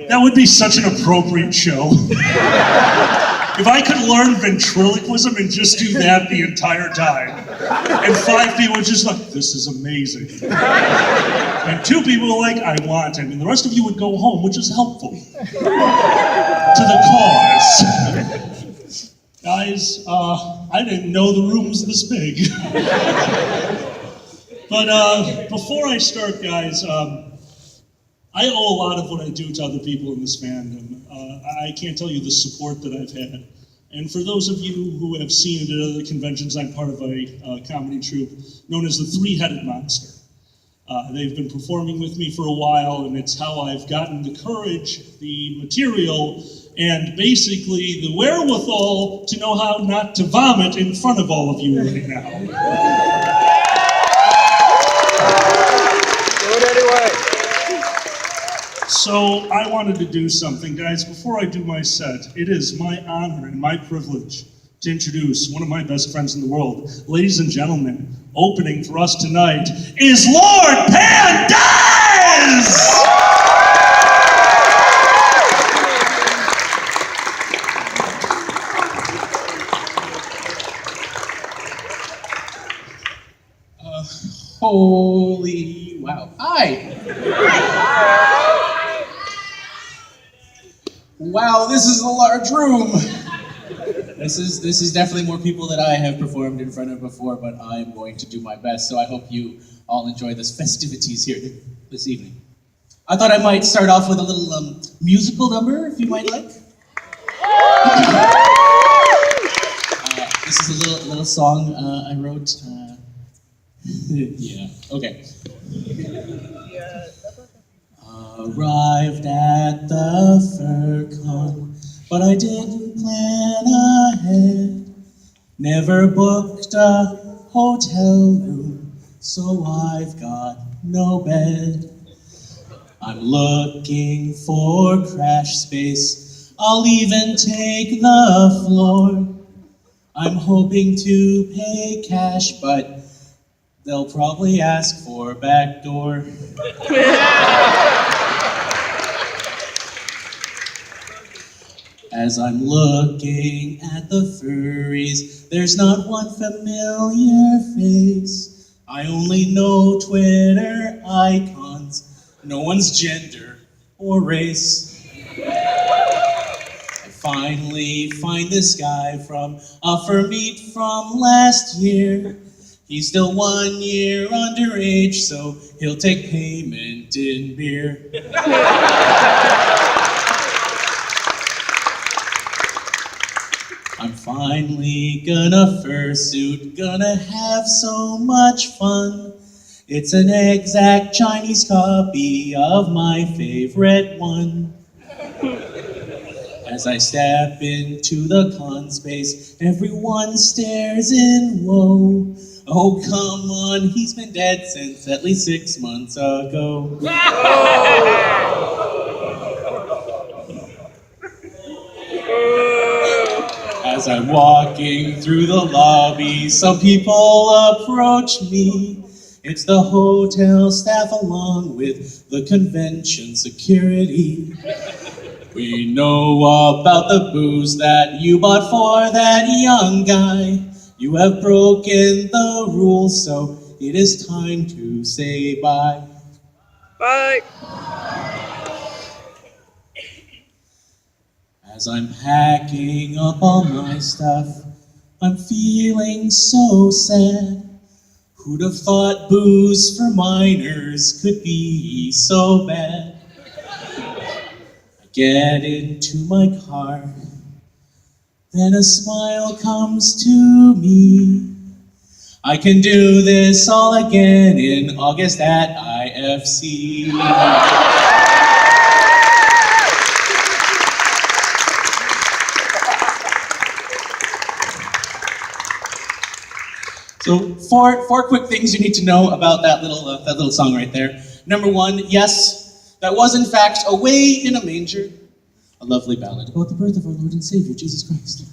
That would be such an appropriate show. If I could learn ventriloquism and just do that the entire time, and 5 people were just like, this is amazing. And 2 people were like, I want it. And the rest of you would go home, which is helpful to the cause. Guys, I didn't know the room was this big. But before I start, guys, I owe a lot of what I do to other people in this fandom. I can't tell you the support that I've had. And for those of you who have seen it at other conventions, I'm part of a comedy troupe known as the Three-Headed Monster. They've been performing with me for a while, and it's how I've gotten the courage, the material, and basically the wherewithal to know how not to vomit in front of all of you right now. Do it anyway. So I wanted to do something, guys. Before I do my set, it is my honor and my privilege to introduce one of my best friends in the world. Ladies and gentlemen, opening for us tonight is Lord Pandaz! Holy wow. Hi! Wow, this is a large room. This is definitely more people that I have performed in front of before, but I'm going to do my best, so I hope you all enjoy this festivities here this evening. I thought I might start off with a little musical number, if you might like. This is a little song I wrote. Yeah, okay. Arrived at the Anthrocon, but I didn't plan ahead. Never booked a hotel room, so I've got no bed. I'm looking for crash space, I'll even take the floor. I'm hoping to pay cash, but they'll probably ask for a back door. As I'm looking at the furries, there's not one familiar face. I only know Twitter icons, no one's gender or race. I finally find this guy from a fur meet from last year. He's still 1 year underage, so he'll take payment in beer. I'm finally gonna fursuit, gonna have so much fun. It's an exact Chinese copy of my favorite one. As I step into the con space, everyone stares in woe. Oh, come on, he's been dead since at least 6 months ago. As I'm walking through the lobby, some people approach me. It's the hotel staff along with the convention security. We know about the booze that you bought for that young guy. You have broken the rules, so it is time to say bye. Bye. As I'm packing up all my stuff, I'm feeling so sad. Who'd have thought booze for minors could be so bad? I get into my car, then a smile comes to me. I can do this all again in August at IFC. So four quick things you need to know about that little song right there. Number one, yes, that was in fact Away in a Manger, a lovely ballad about the birth of our Lord and Savior, Jesus Christ.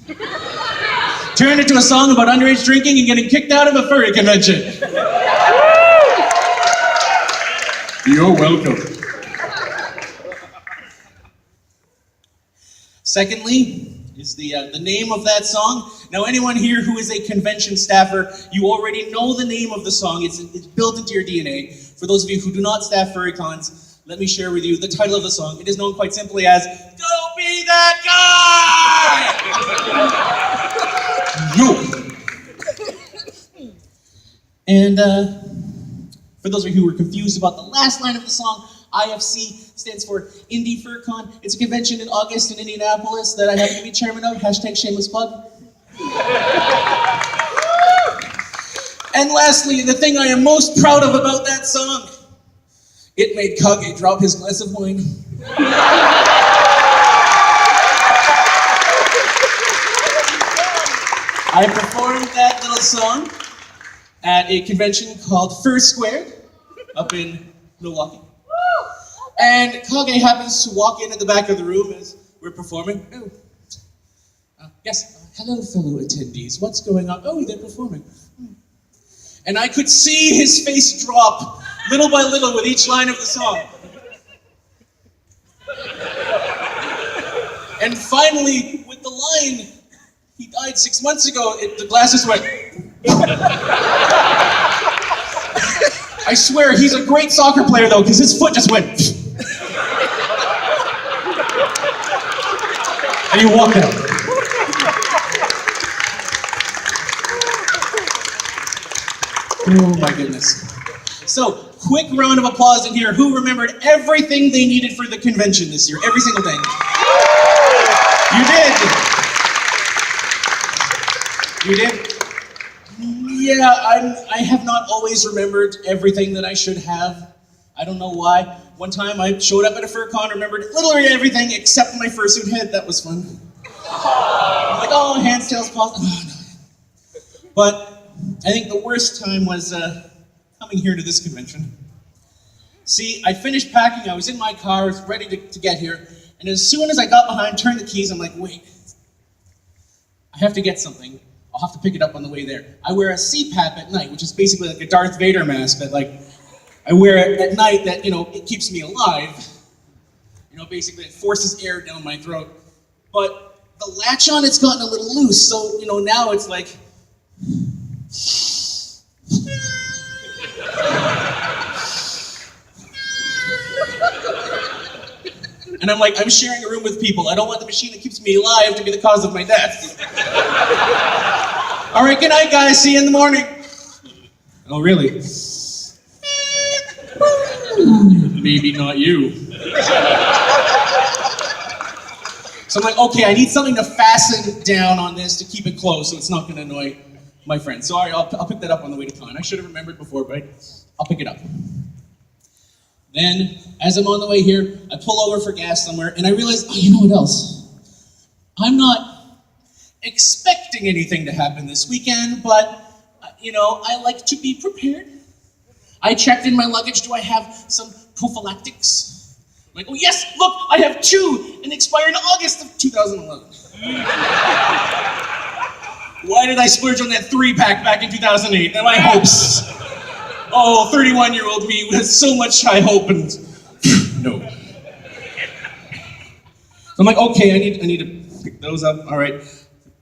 turned into a song about underage drinking and getting kicked out of a furry convention. You're welcome. Secondly, is the name of that song. Now, anyone here who is a convention staffer, you already know the name of the song. It's built into your DNA. For those of you who do not staff furry cons, let me share with you the title of the song. It is known quite simply as "Go Be That Guy!" No. And for those of you who were confused about the last line of the song, IFC stands for Indie Fur Con. It's a convention in August in Indianapolis that I happen to be chairman of. Hashtag shameless plug. And lastly, the thing I am most proud of about that song, it made Kage drop his glass of wine. I performed that little song at a convention called Fur Squared up in Milwaukee. And Kage happens to walk in at the back of the room as we're performing. Oh, yes, hello fellow attendees, what's going on? Oh, they're performing. And I could see his face drop little by little with each line of the song. And finally, with the line, he died 6 months ago, the glasses went. I swear, he's a great soccer player though, because his foot just went. And he walked out. Oh my goodness. So, quick round of applause in here. Who remembered everything they needed for the convention this year? Every single thing. You did. You did? Yeah, I have not always remembered everything that I should have. I don't know why. One time I showed up at a fur con, remembered literally everything except my fursuit head. That was fun. I'm like, oh, hands, tails, paws. Oh, no. But I think the worst time was coming here to this convention. See, I finished packing, I was in my car, I was ready to get here, and as soon as I got behind, turned the keys, I'm like, wait, I have to get something. I'll have to pick it up on the way there. I wear a CPAP at night, which is basically like a Darth Vader mask, but like, I wear it at night that, it keeps me alive. Basically it forces air down my throat. But the latch on it's gotten a little loose, so, now it's like... And I'm like, I'm sharing a room with people. I don't want the machine that keeps me alive to be the cause of my death. All right, good night, guys. See you in the morning. Oh, really? Maybe not you. So I'm like, okay, I need something to fasten down on this to keep it closed so it's not going to annoy my friends. So all right, I'll pick that up on the way to con. I should have remembered before, but I'll pick it up. Then, as I'm on the way here, I pull over for gas somewhere, and I realize, oh, you know what else? I'm not expecting anything to happen this weekend, but, I like to be prepared. I checked in my luggage, do I have some prophylactics? I'm like, oh yes, look, I have 2, and expire in August of 2011. Why did I splurge on that 3-pack back in 2008? They're my hopes. Oh, 31-year-old me with so much high hope and no. So I'm like, okay, I need to pick those up. All right,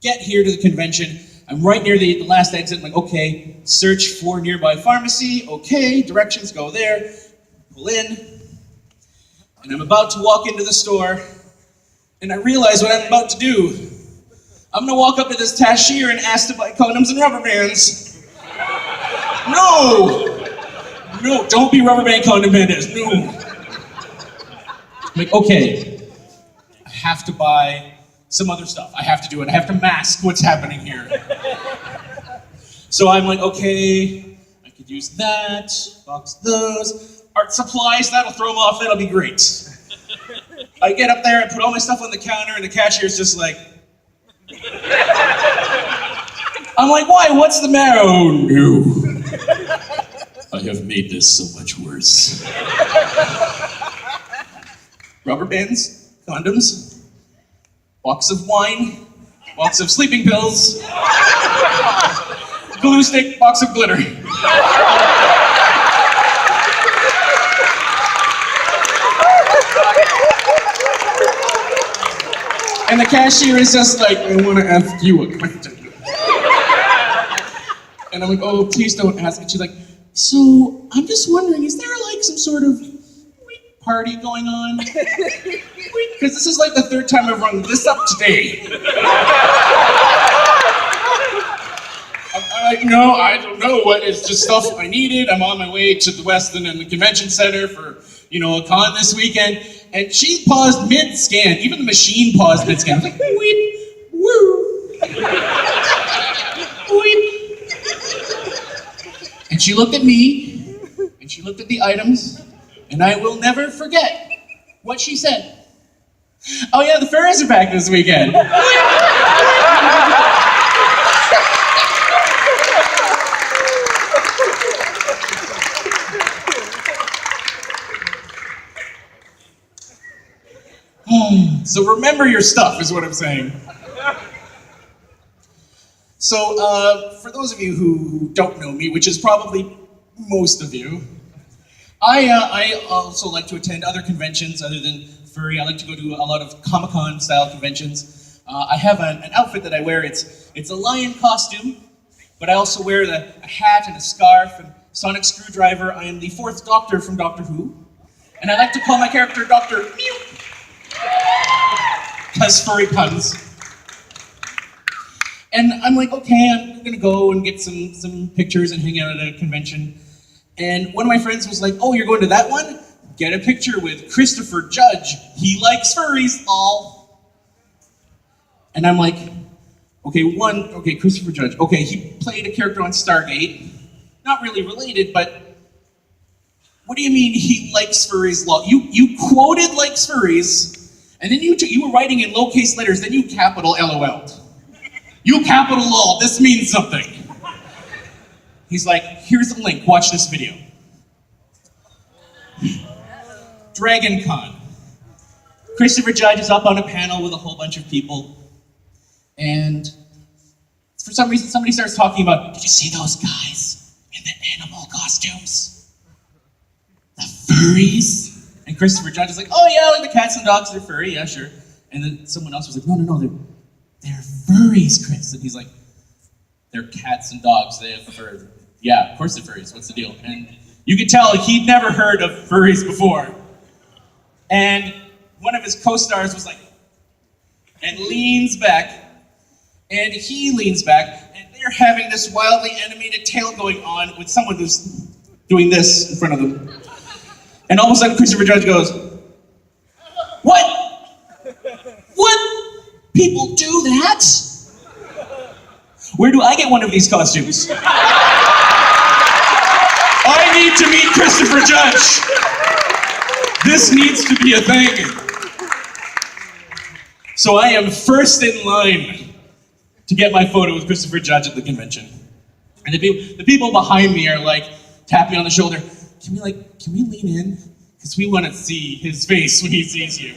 get here to the convention. I'm right near the last exit. I'm like, okay, search for nearby pharmacy. Okay, directions go there. Pull in, and I'm about to walk into the store, and I realize what I'm about to do. I'm gonna walk up to this cashier and ask to buy condoms and rubber bands. No! No, don't be rubber band condom bandits, no. I'm like, okay, I have to buy some other stuff. I have to do it. I have to mask what's happening here. So I'm like, okay, I could use that, box those. Art supplies, that'll throw them off, that'll be great. I get up there, I put all my stuff on the counter, and the cashier's just like... I'm like, why, what's the matter? Oh no. I have made this so much worse. Rubber bands, condoms, box of wine, lots of sleeping pills, glue stick, box of glitter. And the cashier is just like, I want to ask you a question. And I'm like, oh, please don't ask. And she's like, so I'm just wondering, is there like some sort of party going on? Because this is like the third time I've rung this up today. I'm like, no, I don't know what. It's just stuff I needed. I'm on my way to the Westin and the Convention Center for, a con this weekend. And she paused mid-scan. Even the machine paused mid-scan. I was like, weep, woo. Weep. And she looked at me, and she looked at the items, and I will never forget what she said. Oh yeah, the furries are back this weekend. So remember your stuff is what I'm saying. So for those of you who don't know me, which is probably most of you, I also like to attend other conventions other than furry. I like to go to a lot of Comic-Con style conventions. I have an outfit that I wear. It's a lion costume, but I also wear a hat and a scarf and sonic screwdriver. I am the fourth Doctor from Doctor Who, and I like to call my character Dr. Mew. Because furry puns. And I'm like, okay, I'm gonna go and get some pictures and hang out at a convention. And one of my friends was like, oh, you're going to that one? Get a picture with Christopher Judge. He likes furries, all. And I'm like, okay, Christopher Judge. Okay, he played a character on Stargate. Not really related, but what do you mean he likes furries? You quoted likes furries, and then you were writing in lowercase letters, then you capital LOL'd. You capital LOL, this means something. He's like, here's the link, watch this video. Dragon Con. Christopher Judge is up on a panel with a whole bunch of people, and for some reason somebody starts talking about, did you see those guys in the animal costumes? The furries? And Christopher Judge is like, oh yeah, like the cats and dogs, they're furry, yeah, sure. And then someone else was like, no, they're furries, Chris. And he's like, they're cats and dogs, they have fur. Yeah, of course they're furries, what's the deal? And you could tell he'd never heard of furries before. And one of his co-stars was like, and leans back, and he leans back, and they're having this wildly animated tale going on with someone who's doing this in front of them. And all of a sudden, Christopher Judge goes, what? What? People do that? Where do I get one of these costumes? I need to meet Christopher Judge. This needs to be a thing. So I am first in line to get my photo with Christopher Judge at the convention. And the people behind me are like tapping me on the shoulder. Can we lean in? Because we want to see his face when he sees you.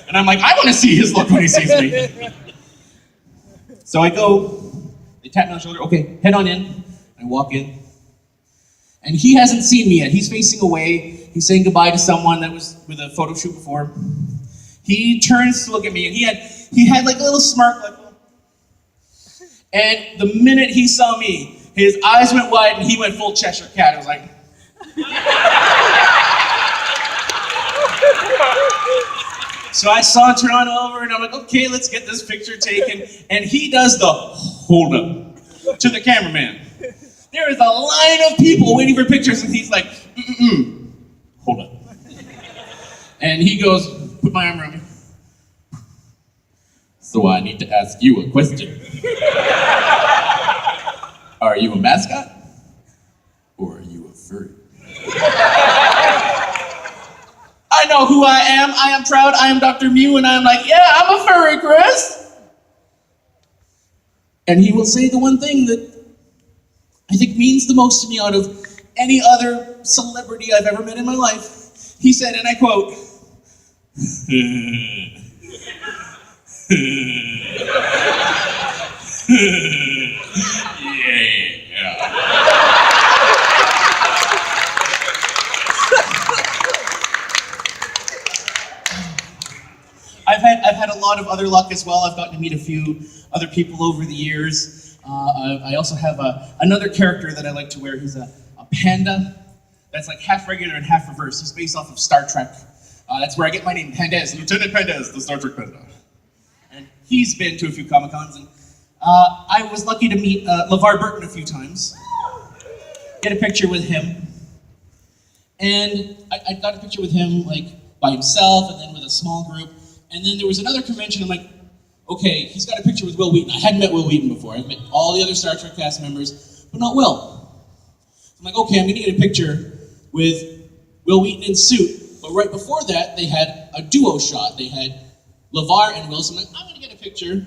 And I'm like, I want to see his look when he sees me. So I go, they tap me on the shoulder, okay, head on in. I walk in. And he hasn't seen me yet. He's facing away. He's saying goodbye to someone that was with a photo shoot before. He turns to look at me, and he had like a little smirk, like, and the minute he saw me, his eyes went wide and he went full Cheshire Cat. I was like, so I saunter on over and I'm like, okay, let's get this picture taken. And he does the hold up to the cameraman. There is a line of people waiting for pictures and he's like, hold up. And he goes, put my arm around me. So I need to ask you a question. Are you a mascot? Or are you a furry? I know who I am proud, I am Dr. Mew, and I'm like, yeah, I'm a furry, Chris. And he will say the one thing that I think means the most to me out of any other celebrity I've ever met in my life. He said, and I quote, I've had a lot of other luck as well. I've gotten to meet a few other people over the years. I also have another character that I like to wear. He's a panda that's like half regular and half reverse. He's based off of Star Trek. That's where I get my name, Pandez, Lieutenant Pandez, the Star Trek Panda. And he's been to a few Comic-Cons, and I was lucky to meet LeVar Burton a few times. Get a picture with him. And I got a picture with him like by himself and then with a small group. And then there was another convention, I'm like, okay, he's got a picture with Will Wheaton. I hadn't met Will Wheaton before. I've met all the other Star Trek cast members, but not Will. I'm like, okay, I'm gonna get a picture with Will Wheaton in suit. But right before that, they had a duo shot. They had LeVar and Will, so I'm like, I'm gonna get a picture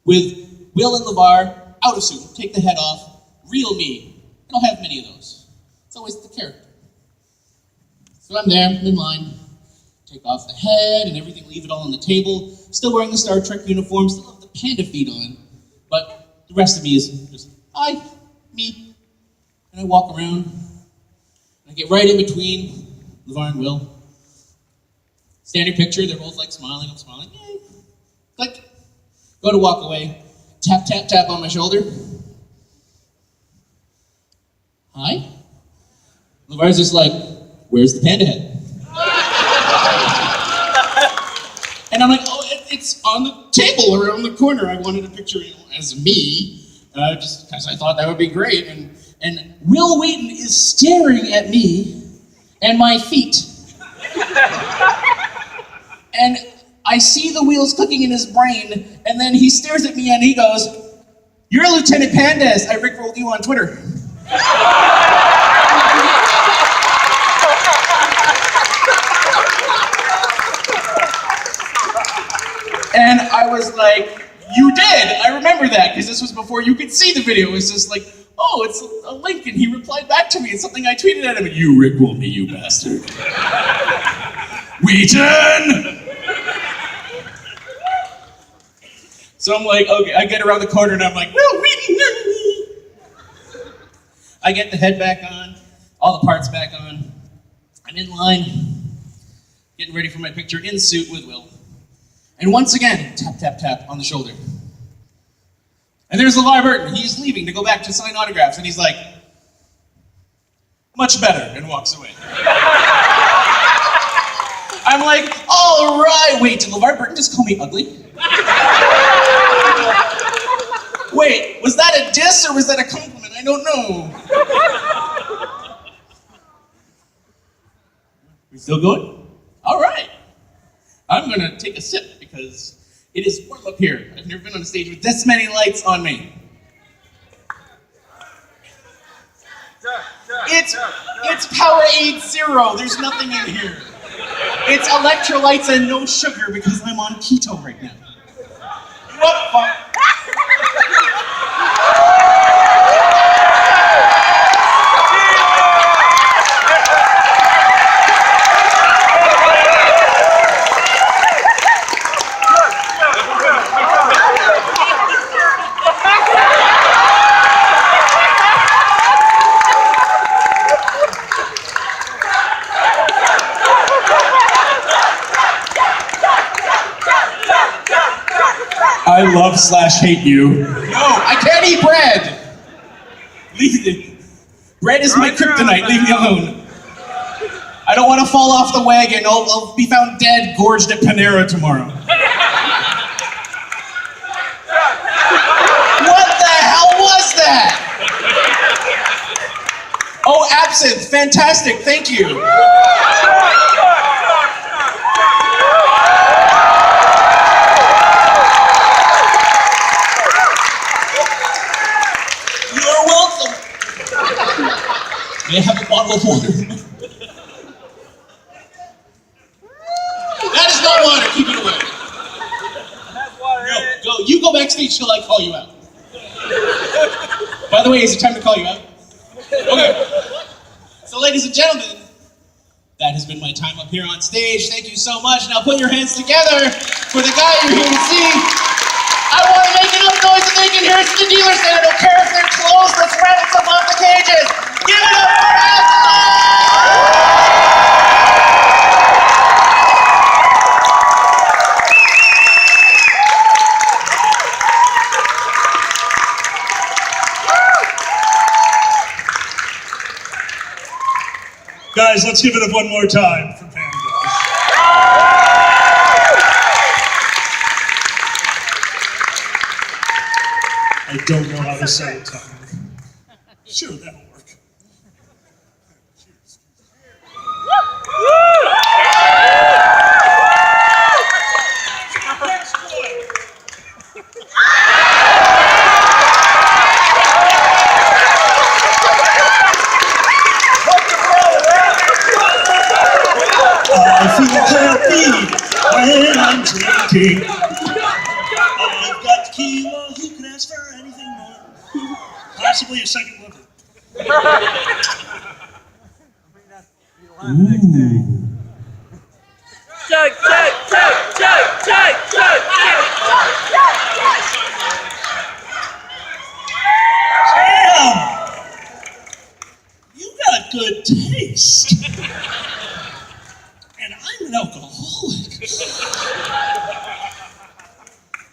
with Will and LeVar out of suit. Take the head off, real me. I don't have many of those. It's always the character. So I'm there, I'm in line. Take off the head and everything, leave it all on the table. Still wearing the Star Trek uniform, still have the panda feet on. But the rest of me is just, hi, me. And I walk around, and I get right in between LeVar and Will. Standard picture, they're both like smiling, I'm smiling, yay. Click. Go to walk away. Tap, tap, tap on my shoulder. Hi. LeVar's just like, where's the panda head? And I'm like, oh, it's on the table around the corner. I wanted a picture as me, just because I thought that would be great. And Will Wheaton is staring at me and my feet. And I see the wheels clicking in his brain, and then he stares at me and he goes, "You're Lieutenant Pandez. I rickrolled you on Twitter." And I was like, you did! I remember that, because this was before you could see the video. It was just like, oh, it's a link, and he replied back to me. It's something I tweeted at him, and you rickrolled me, you bastard. Wheaton! So I'm like, okay, I get around the corner, and I'm like, Will Wheaton! I get the head back on, all the parts back on. I'm in line, getting ready for my picture in suit with Will. And once again, tap, tap, tap on the shoulder. And there's LeVar Burton. He's leaving to go back to sign autographs, and he's like, much better, and walks away. I'm like, all right. Wait, did LeVar Burton just call me ugly? Wait, was that a diss or was that a compliment? I don't know. We still going? All right. I'm gonna take a sip because it is warm up here. I've never been on a stage with this many lights on me. It's Powerade Zero. There's nothing in here. It's electrolytes and no sugar because I'm on keto right now. What fuck? I love/hate you. No, I can't eat bread. Bread is my kryptonite. Leave me alone. I don't want to fall off the wagon. I'll be found dead, gorged at Panera tomorrow. What the hell was that? Oh, absinthe. Fantastic. Thank you. May I have a bottle of water? That is not water. Keep it away. That's water. Go. You go backstage till I call you out. By the way, is it time to call you out? Okay. So, ladies and gentlemen, that has been my time up here on stage. Thank you so much. Now put your hands together for the guy you're here to see. I want to make enough noise to make it Guys, let's give it up one more time for Panda. I don't know how to set a timer. Sure, that'll work. Cheers. Next one. I feel happy when I'm drinking. I've got tequila, who can ask for anything more? Possibly a second liver. Ooh. Chug, chug, chug, chug, chug, chug, chug. Damn! You got good taste. And I'm an alcoholic.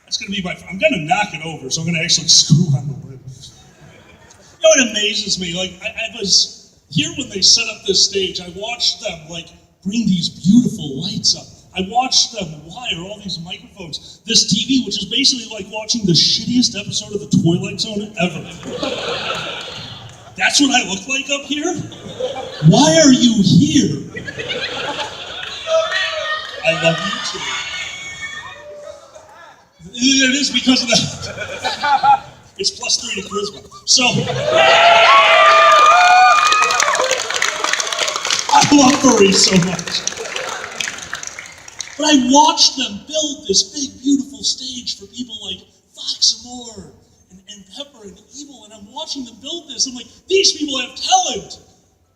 That's gonna be I'm gonna knock it over, so I'm gonna actually screw on the lid. You know what amazes me? Like, I was here when they set up this stage. I watched them, like, bring these beautiful lights up. I watched them wire all these microphones. This TV, which is basically like watching the shittiest episode of The Twilight Zone ever. That's what I look like up here? Why are you here? I love you too. It is because of that. It's +3 to charisma. So, I love furries so much. But I watched them build this big, beautiful stage for people like Fox and Moore and Pepper and Evil, and I'm watching them build this. I'm like, these people have talent.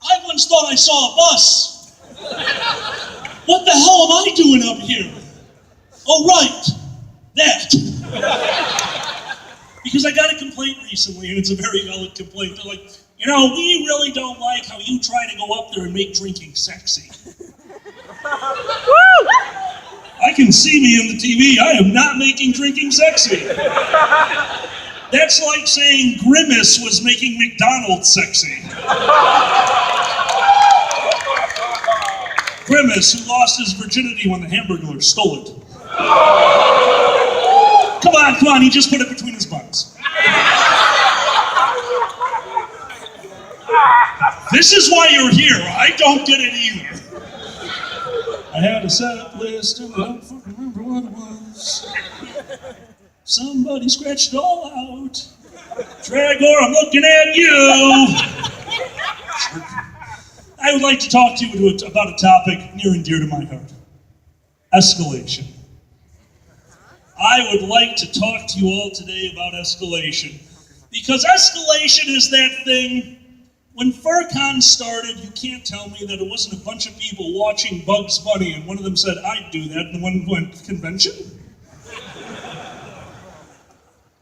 I once thought I saw a bus. What the hell am I doing up here? Oh, right, that. Because I got a complaint recently, and it's a very valid complaint. They're like, you know, we really don't like how you try to go up there and make drinking sexy. I can see me in the TV. I am not making drinking sexy. That's like saying Grimace was making McDonald's sexy. Grimace, who lost his virginity when the Hamburglar stole it. Come on, he just put it between his buns. This is why you're here. I don't get it either. I had a set list and I don't fucking remember what it was. Somebody scratched it all out. Dragor, I'm looking at you. I would like to talk to you about a topic near and dear to my heart. Escalation. I would like to talk to you all today about escalation. Because escalation is that thing, when Anthrocon started, you can't tell me that it wasn't a bunch of people watching Bugs Bunny and one of them said, I'd do that, and one went, convention?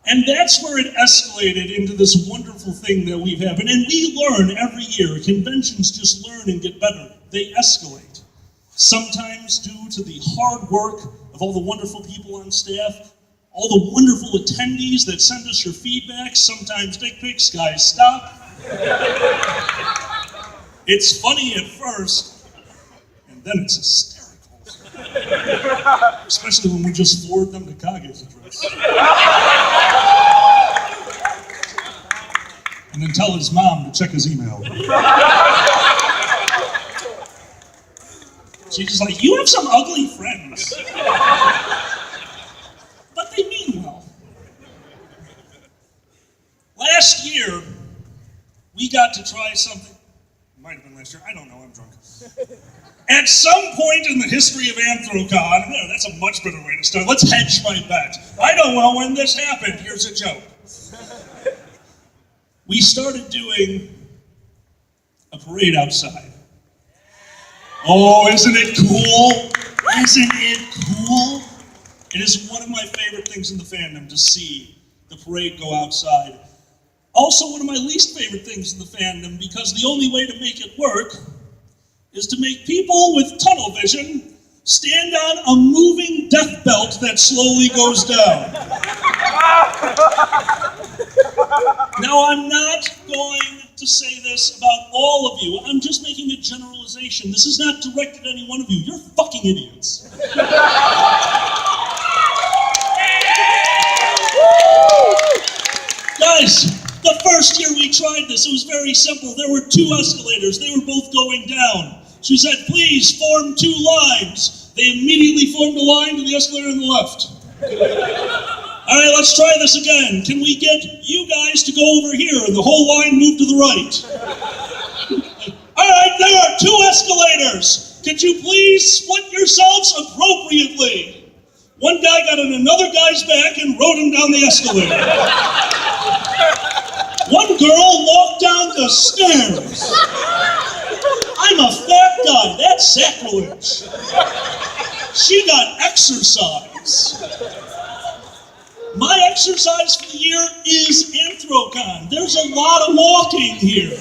And that's where it escalated into this wonderful thing that we've had. And we learn every year. Conventions just learn and get better. They escalate. Sometimes due to the hard work of all the wonderful people on staff, all the wonderful attendees that send us your feedback, sometimes dick pics, guys, stop. It's funny at first, and then it's hysterical. Especially when we just forward them to Kage's address. And then tell his mom to check his email. She's just like, you have some ugly friends. But they mean well. Last year, we got to try something. It might have been last year, I don't know, I'm drunk. At some point in the history of Anthrocon, that's a much better way to start. Let's hedge my bet. I don't know when this happened. Here's a joke. We started doing a parade outside. Oh, isn't it cool? Isn't it cool? It is one of my favorite things in the fandom to see the parade go outside. Also one of my least favorite things in the fandom, because the only way to make it work is to make people with tunnel vision stand on a moving death belt that slowly goes down. Now, I'm not going to say this about all of you. I'm just making a generalization. This is not directed at any one of you. You're fucking idiots. Guys, the first year we tried this, it was very simple. There were 2 escalators. They were both going down. She said, please form 2 lines. They immediately formed a line to the escalator on the left. All right, let's try this again. Can we get you guys to go over here and the whole line move to the right? All right, there are 2 escalators. Could you please split yourselves appropriately? One guy got on another guy's back and rode him down the escalator. One girl walked down the stairs. I'm a fat guy, that's sacrilege. She got exercise. My exercise for the year is Anthrocon. There's a lot of walking here.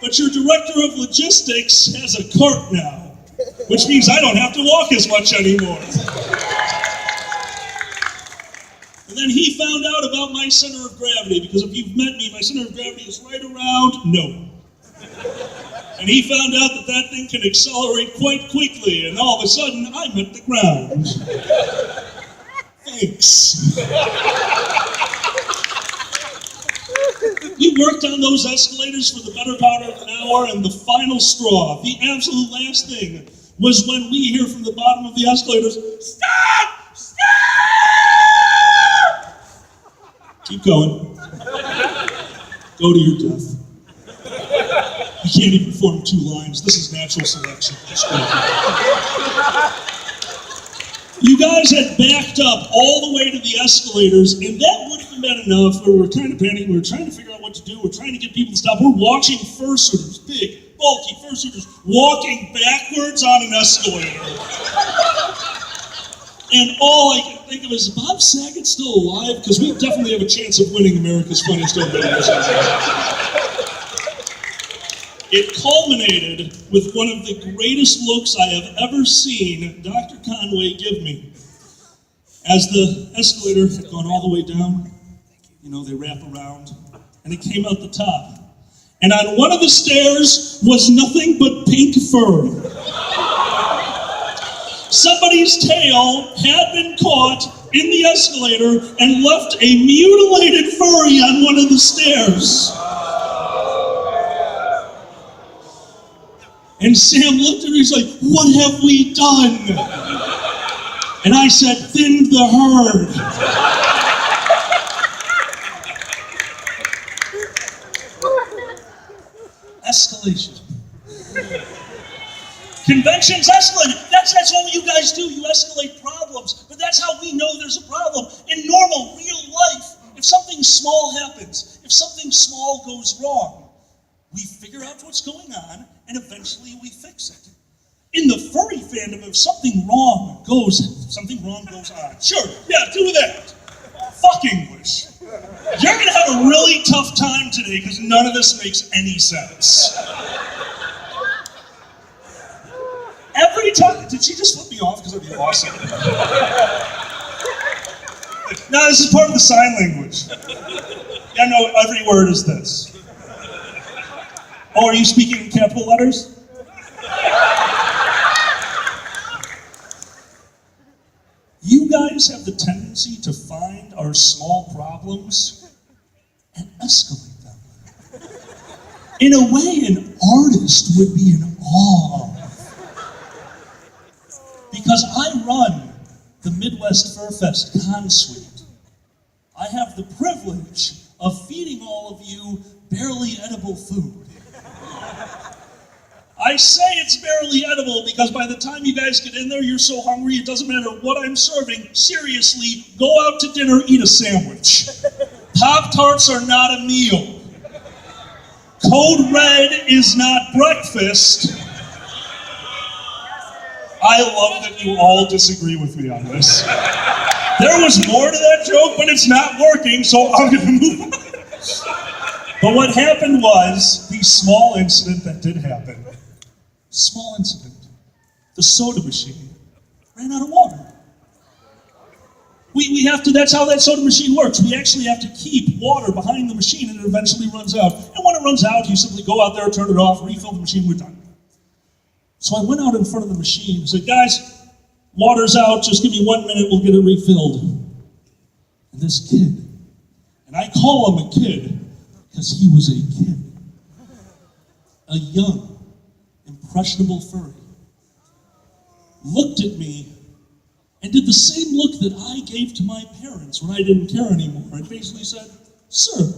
But your director of logistics has a cart now, which means I don't have to walk as much anymore. And then he found out about my center of gravity, because if you've met me, my center of gravity is right around no. And he found out that that thing can accelerate quite quickly, and all of a sudden, I'm at the ground. Thanks. We worked on those escalators for the better part of an hour, and the final straw, the absolute last thing, was when we hear from the bottom of the escalators, stop! Stop! Keep going. Go to your death. You can't even form 2 lines. This is natural selection. You guys had backed up all the way to the escalators, and that wouldn't have been enough. We were kind of panicking. We were trying to figure out what to do. We're trying to get people to stop. We're watching fursuiters, big, bulky fursuiters, walking backwards on an escalator. And all I can think of is, Bob Saget still alive? Because we definitely have a chance of winning America's Funniest Home Videos. It culminated with one of the greatest looks I have ever seen Dr. Conway give me. As the escalator had gone all the way down, they wrap around, and it came out the top. And on one of the stairs was nothing but pink fur. Somebody's tail had been caught in the escalator and left a mutilated furry on one of the stairs. And Sam looked at me, he's like, what have we done? And I said, thinned the herd. Escalation. Conventions escalate. That's what you guys do. You escalate problems. But that's how we know there's a problem. In normal, real life, if something small happens, if something small goes wrong, we figure out what's going on, and eventually we fix it. In the furry fandom, if something wrong goes on. Sure, yeah, do that. Fuck English. You're gonna have a really tough time today because none of this makes any sense. Every time, did she just flip me off because I'd be awesome? No, this is part of the sign language. Yeah, no, every word is this. Oh, are you speaking in capital letters? You guys have the tendency to find our small problems and escalate them. In a way, an artist would be in awe. Because I run the Midwest Fur Fest Con Suite. I have the privilege of feeding all of you barely edible food. I say it's barely edible because by the time you guys get in there, you're so hungry, it doesn't matter what I'm serving. Seriously, go out to dinner, eat a sandwich. Pop-Tarts are not a meal. Code Red is not breakfast. I love that you all disagree with me on this. There was more to that joke, but it's not working, so I'm gonna move on. But what happened was, the small incident that did happen, small incident, the soda machine ran out of water. We have to, that's how that soda machine works. We actually have to keep water behind the machine and it eventually runs out. And when it runs out, you simply go out there, turn it off, refill the machine, we're done. So I went out in front of the machine and said, guys, water's out, just give me 1 minute, we'll get it refilled. And this kid, and I call him a kid because he was a kid, a young, impressionable furry, looked at me and did the same look that I gave to my parents when I didn't care anymore, and basically said, sir,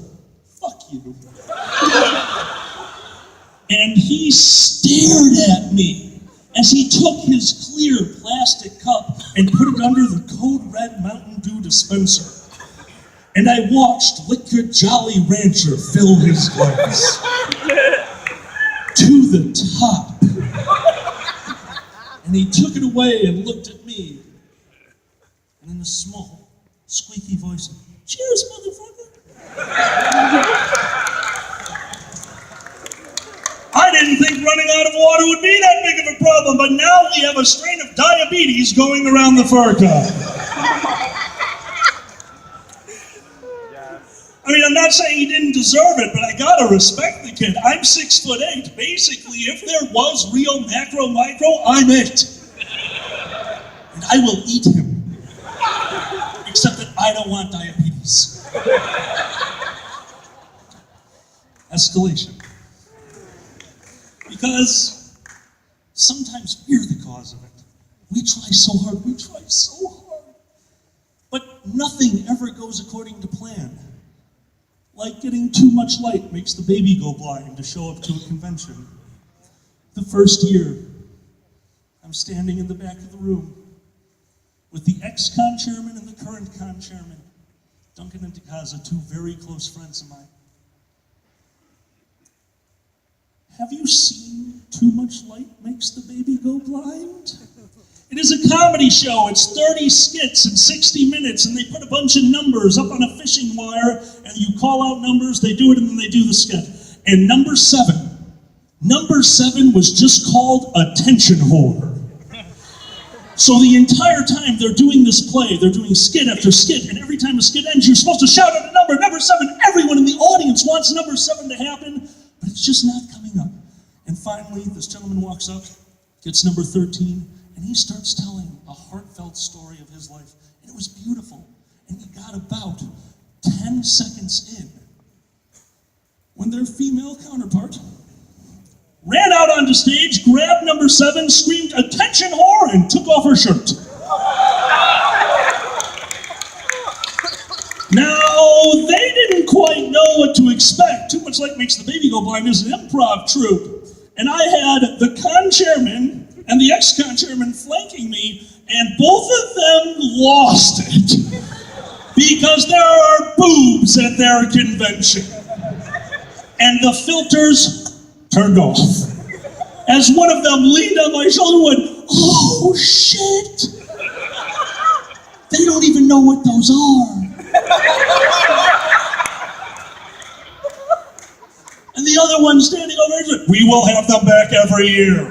fuck you. And he stared at me as he took his clear plastic cup and put it under the Code Red Mountain Dew dispenser. And I watched Liquid Jolly Rancher fill his glass to the top. And he took it away and looked at me. And in a small, squeaky voice, cheers, motherfucker. I didn't think running out of water would be that big of a problem, but now we have a strain of diabetes going around the Anthrocon. I mean, I'm not saying he didn't deserve it, but I gotta respect the kid. I'm 6'8". Basically, if there was real macro, micro, I'm it. And I will eat him. Except that I don't want diabetes. Escalation. Because sometimes we're the cause of it. We try so hard, but nothing ever goes according to plan. Like getting too much light makes the baby go blind to show up to a convention. The first year, I'm standing in the back of the room with the ex-con chairman and the current con chairman, Duncan and DeCaza, two very close friends of mine. Have you seen Too Much Light Makes the Baby Go Blind? It is a comedy show. It's 30 skits in 60 minutes, and they put a bunch of numbers up on a fishing wire, and you call out numbers, they do it, and then they do the skit. And number seven was just called Attention Whore. So the entire time they're doing this play, they're doing skit after skit, and every time a skit ends, you're supposed to shout out a number 7. Everyone in the audience wants number 7 to happen, but it's just not coming up. And finally, this gentleman walks up, gets number 13, and he starts telling a heartfelt story of his life. And it was beautiful. And he got about 10 seconds in when their female counterpart ran out onto stage, grabbed number 7, screamed, "Attention whore," and took off her shirt. Now, they didn't quite know what to expect. Too Much Light Makes the Baby Go Blind is an improv troupe. And I had the con chairman and the ex-con chairman flanking me, and both of them lost it. Because there are boobs at their convention. And the filters turned off. As one of them leaned on my shoulder and went, "Oh, shit. They don't even know what those are." And the other one standing over there said, "We will have them back every year."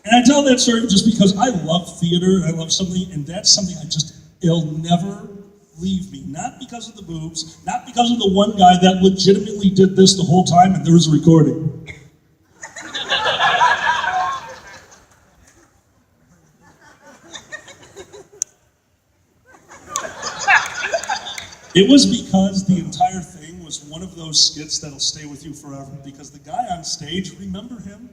And I tell that story just because I love theater, I love something, and that's something it'll never leave me. Not because of the boobs, not because of the one guy that legitimately did this the whole time and there was a recording. It was because the entire thing was one of those skits that'll stay with you forever, because the guy on stage, remember him,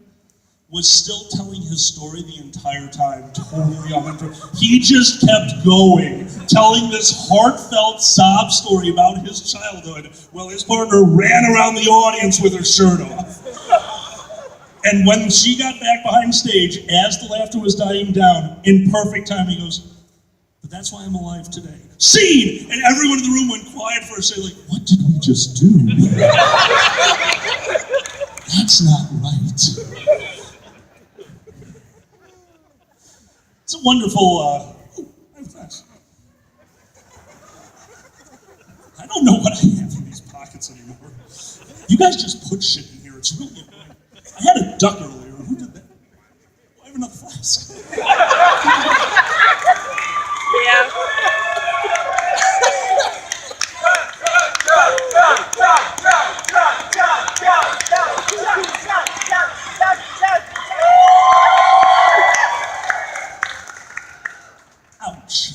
was still telling his story the entire time, totally uninterrupted. He just kept going, telling this heartfelt sob story about his childhood while his partner ran around the audience with her shirt off. And when she got back behind stage, as the laughter was dying down, in perfect time, he goes, "But that's why I'm alive today." Scene! And everyone in the room went quiet for a second, like, what did we just do? That's not right. It's a wonderful, I don't know what I have in these pockets anymore. You guys just put shit in here, it's really annoying. I had a duck earlier, who did that? Oh, I have another flask. Ouch.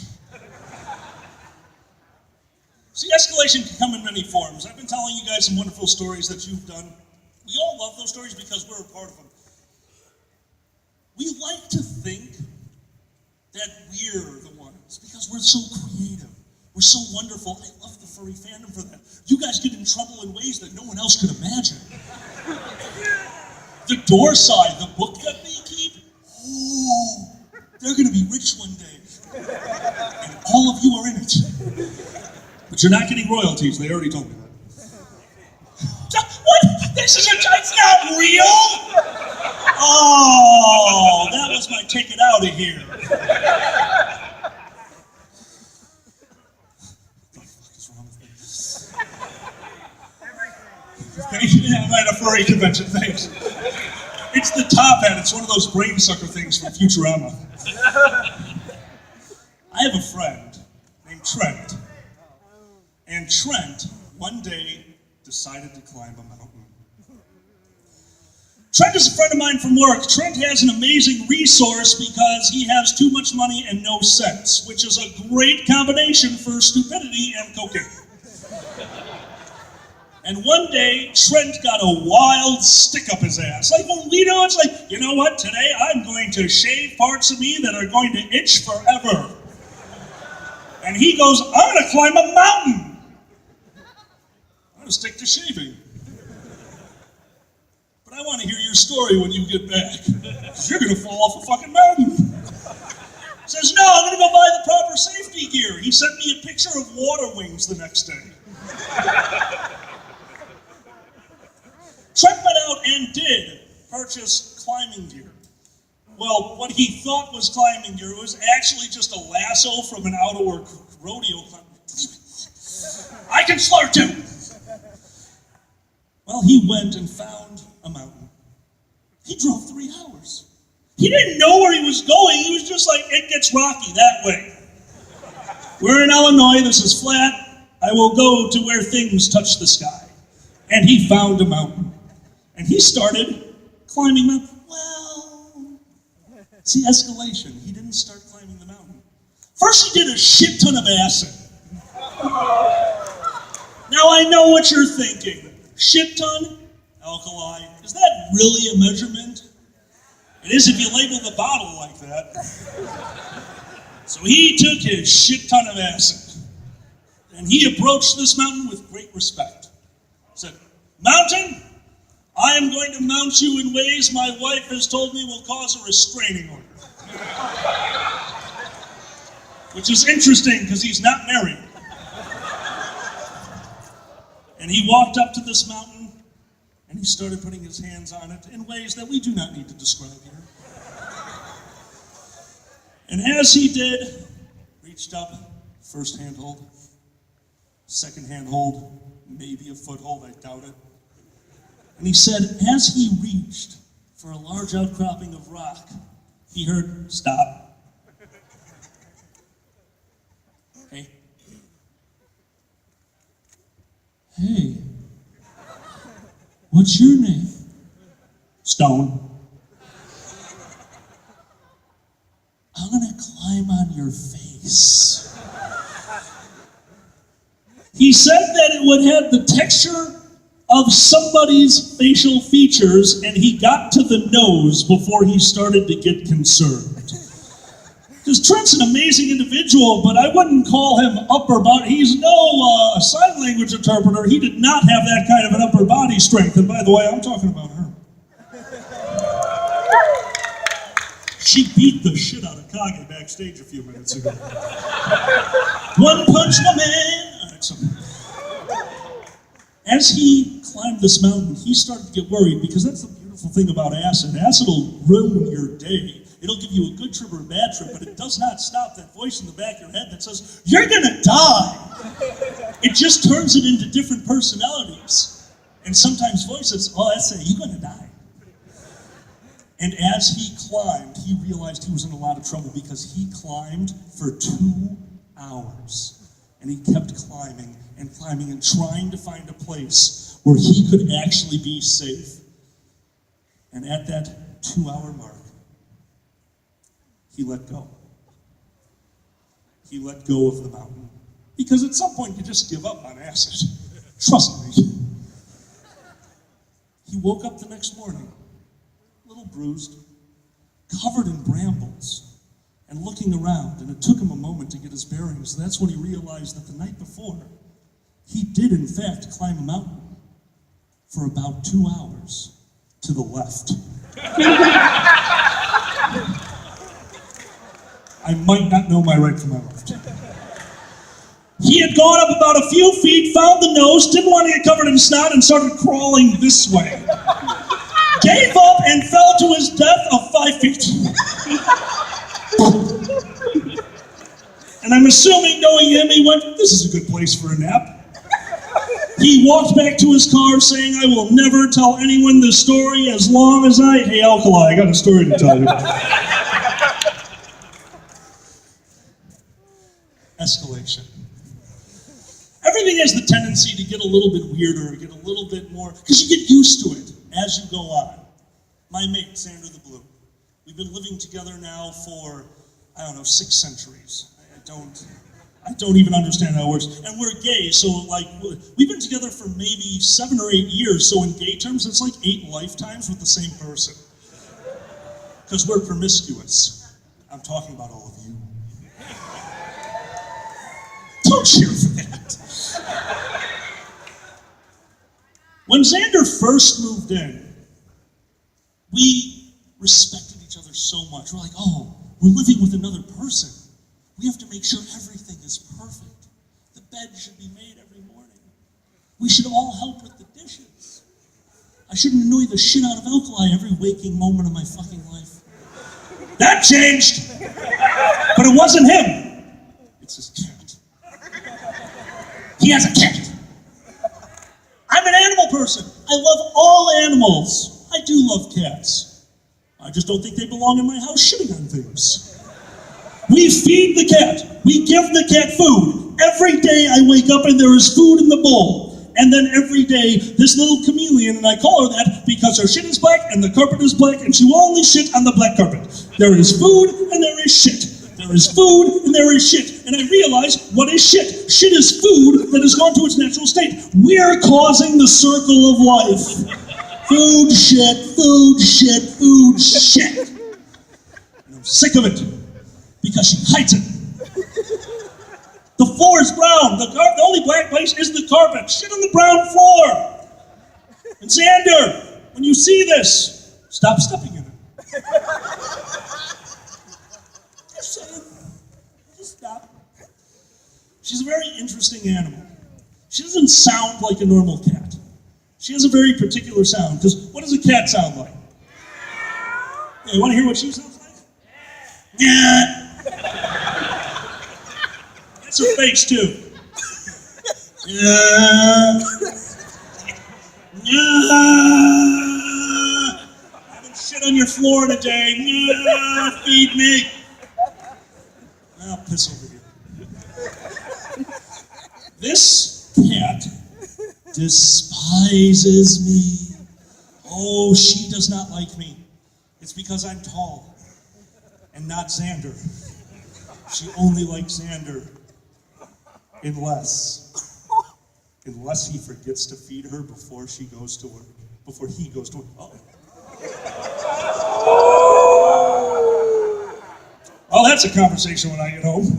See, escalation can come in many forms. I've been telling you guys some wonderful stories that you've done. We all love those stories because we're a part of them. We like to think that we're the ones because we're so creative. We're so wonderful. I love the furry fandom for that. You guys get in trouble in ways that no one else could imagine. The door side, the book that they keep, oh, they're going to be rich one day. And all of you are in it. But you're not getting royalties. They already told me that. What? This is it's not real? Oh, that was my ticket out of here. What the fuck is wrong with me? I'm at a furry convention, thanks. It's the top hat. It's one of those brain sucker things from Futurama. I have a friend named Trent. And Trent, one day, decided to climb a mountain. Trent is a friend of mine from work. Trent has an amazing resource because he has too much money and no sense, which is a great combination for stupidity and cocaine. And one day, Trent got a wild stick up his ass. Like when we do, it's like, you know what, today I'm going to shave parts of me that are going to itch forever. And he goes, I'm going to climb a mountain. I'm going to stick to shaving. But I want to hear your story when you get back. Because you're going to fall off a fucking mountain. He says, no, I'm going to go buy the proper safety gear. He sent me a picture of water wings the next day. Trent went out and did purchase climbing gear. Well, what he thought was climbing gear was actually just a lasso from an out-of-work rodeo climber. I can slur too! Well, he went and found a mountain. He drove 3 hours. He didn't know where he was going. He was just like, it gets rocky that way. We're in Illinois, this is flat. I will go to where things touch the sky. And he found a mountain. And he started climbing the mountain. Well, see, escalation. He didn't start climbing the mountain. First, he did a shit ton of acid. Now, I know what you're thinking. Shit ton? Alkali. Is that really a measurement? It is if you label the bottle like that. So he took his shit ton of acid. And he approached this mountain with great respect. He said, Mountain, I am going to mount you in ways my wife has told me will cause a restraining order. Which is interesting because he's not married. And he walked up to this mountain and he started putting his hands on it in ways that we do not need to describe here. And as he did, reached up, first handhold, second handhold, maybe a foothold, I doubt it. And he said, as he reached for a large outcropping of rock, he heard, stop. Hey. Hey. What's your name? Stone. I'm gonna climb on your face. He said that it would have the texture of somebody's facial features, and he got to the nose before he started to get concerned. Because Trent's an amazing individual, but I wouldn't call him upper body. He's no sign language interpreter. He did not have that kind of an upper body strength. And by the way, I'm talking about her. She beat the shit out of Kage backstage a few minutes ago. One punch woman. All right, so as he climbed this mountain, he started to get worried because that's the beautiful thing about acid. Acid will ruin your day. It'll give you a good trip or a bad trip, but it does not stop that voice in the back of your head that says, you're gonna die. It just turns it into different personalities. And sometimes voices, oh, that's it, you're gonna die. And as he climbed, he realized he was in a lot of trouble because he climbed for 2 hours. And he kept climbing and climbing and trying to find a place where he could actually be safe. And at that 2-hour mark, he let go. he let go of the mountain. Because at some point you just give up on acid. Trust me. He woke up the next morning, a little bruised, covered in brambles, and looking around, and it took him a moment to get his bearings. That's when he realized that the night before, he did in fact climb a mountain for about 2 hours to the left. I might not know my right from my left. He had gone up about a few feet, found the nose, didn't want to get covered in snot, and started crawling this way. Gave up and fell to his death of 5 feet. And I'm assuming, knowing him, he went, this is a good place for a nap. He walked back to his car saying, I will never tell anyone this story as long as hey, Alkali, I got a story to tell you. Escalation. Everything has the tendency to get a little bit weirder, get a little bit more, because you get used to it as you go on. My mate, Xander the Blue, we've been living together now for, 6 centuries. I don't even understand how it works. And we're gay, so we've been together for maybe 7 or 8 years, so in gay terms, it's like 8 lifetimes with the same person. Because we're promiscuous. I'm talking about all of you. Don't cheer for that. When Xander first moved in, we respected each other so much. We're like, we're living with another person. We have to make sure everything is perfect. The bed should be made every morning. We should all help with the dishes. I shouldn't annoy the shit out of Alkali every waking moment of my fucking life. That changed! But it wasn't him. It's his cat. He has a cat. I'm an animal person. I love all animals. I do love cats. I just don't think they belong in my house shitting on things. We feed the cat. We give the cat food. Every day I wake up and there is food in the bowl. And then every day, this little chameleon, and I call her that because her shit is black and the carpet is black and she will only shit on the black carpet. There is food and there is shit. There is food and there is shit. And I realize, what is shit? Shit is food that has gone to its natural state. We're causing the circle of life. Food, shit, food, shit, food, shit. And I'm sick of it. Because she hides it. The floor is brown. The only black place is the carpet. Shit on the brown floor. And Xander, when you see this, stop stepping in it. Just saying. Just stop. She's a very interesting animal. She doesn't sound like a normal cat. She has a very particular sound, because what does a cat sound like? Yeah, you want to hear what she sounds like? Yeah. That's her face, too. Yeah. Yeah. I haven't shit on your floor today. Yeah. Feed me. I'll piss over here. This cat despises me. Oh, she does not like me. It's because I'm tall and not Xander. She only likes Xander unless he forgets to feed her before she goes to work. Before he goes to work. Oh, that's a conversation when I get home.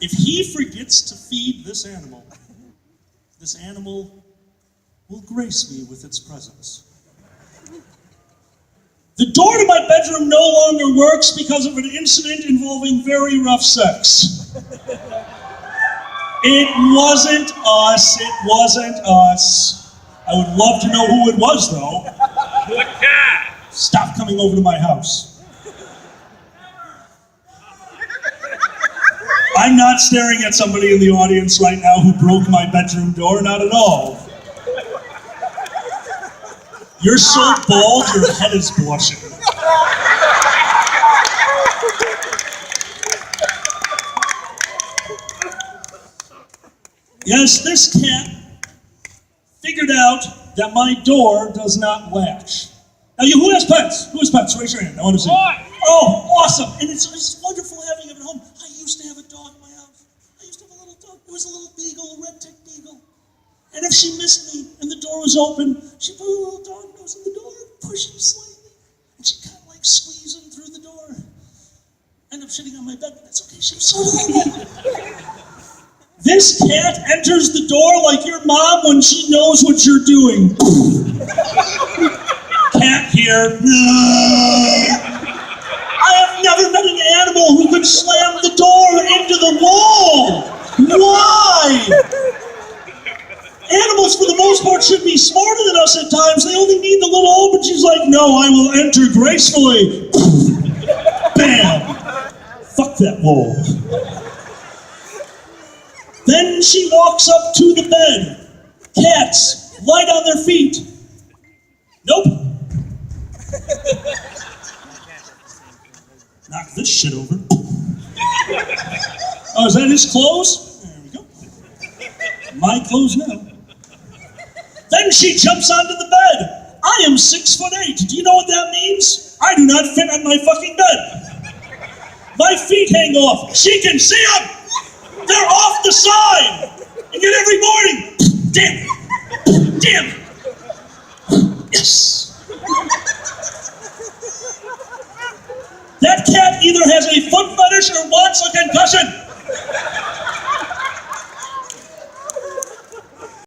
If he forgets to feed this animal will grace me with its presence. The door to my bedroom no longer works because of an incident involving very rough sex. It wasn't us. It wasn't us. I would love to know who it was, though. The cat! Stop coming over to my house. I'm not staring at somebody in the audience right now who broke my bedroom door, not at all. You're so bald, your head is blushing. Yes, this cat figured out that my door does not latch. Now, who has pets? Who has pets? Raise your hand. I want to see. Oh, awesome. And it's wonderful having him at home. I used to have a dog in my house. I used to have a little dog. It was a little beagle, a red-ticked beagle. And if she missed me and the door was open, she put a little dog nose in the door, pushing slightly, and she kind of like squeezing through the door. End up shitting on my bed, but that's okay. She was so happy. This cat enters the door like your mom when she knows what you're doing. Cat here. I have never met an animal who could slam the door into the wall. Why? Animals, for the most part, should be smarter than us at times. They only need the little open. She's like, no, I will enter gracefully. Bam. Fuck that wall. Then she walks up to the bed. Cats, light on their feet. Nope. Knock this shit over. Oh, is that his clothes? There we go. My clothes now. Then she jumps onto the bed. I am 6'8". Do you know what that means? I do not fit on my fucking bed. My feet hang off. She can see them. They're off the side. And yet every morning, damn it. Damn it. Yes. That cat either has a foot fetish or wants a concussion.